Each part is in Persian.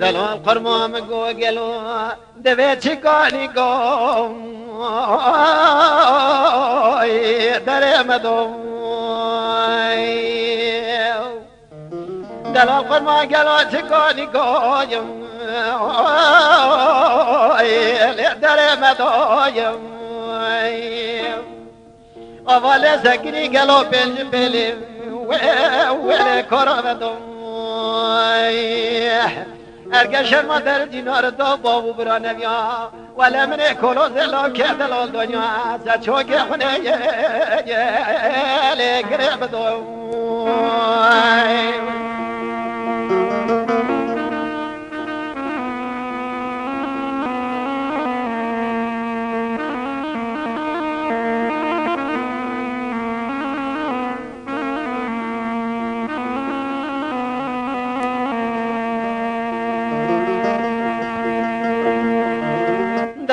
دلو القرمام گو گلو دوی چیکانی گو درم دو دلو القرمام گلو چیکانی گو درم دو اول سکری گلو پنج پلی ولی کرم دو ارگشر ما در دینار دو بابو برانویا ولی من کلو زلو که دلال دنیا سچوک خونه یه گرم دو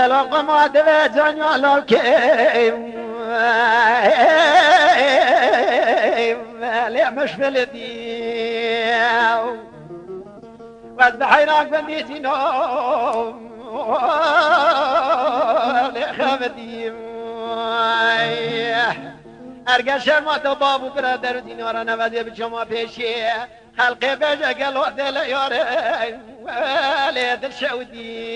دلق ما دوی جانیا لالکیم ولی مشفل دیو وز بحیراک بندی جینو ولی خبدیم ارگشر ما تو بابو برادر دینارا نوزی به شما پیشی خلقی بجه گلو دل یاره ولی دل شودی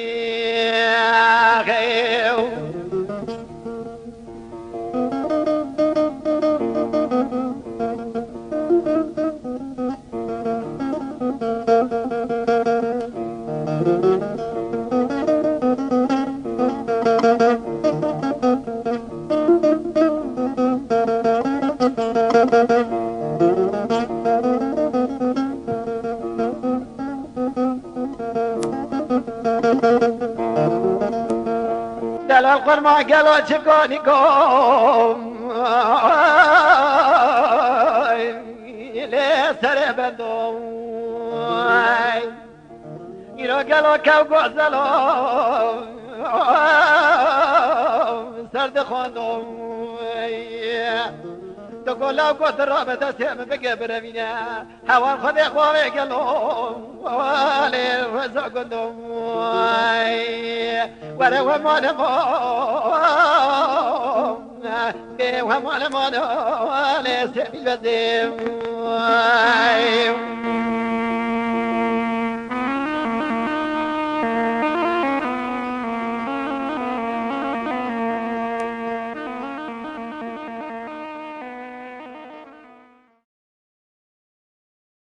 دلال قرما گلو چکانی کم لی سر بندو ایرو گلو کو گوزلو سرد خواندو تو گلاو گوز رابطه سیم بگه بروینه هوان خود خواه گلو ولی رزا گندو ولی و مال به و مال ولی سبیل بدیم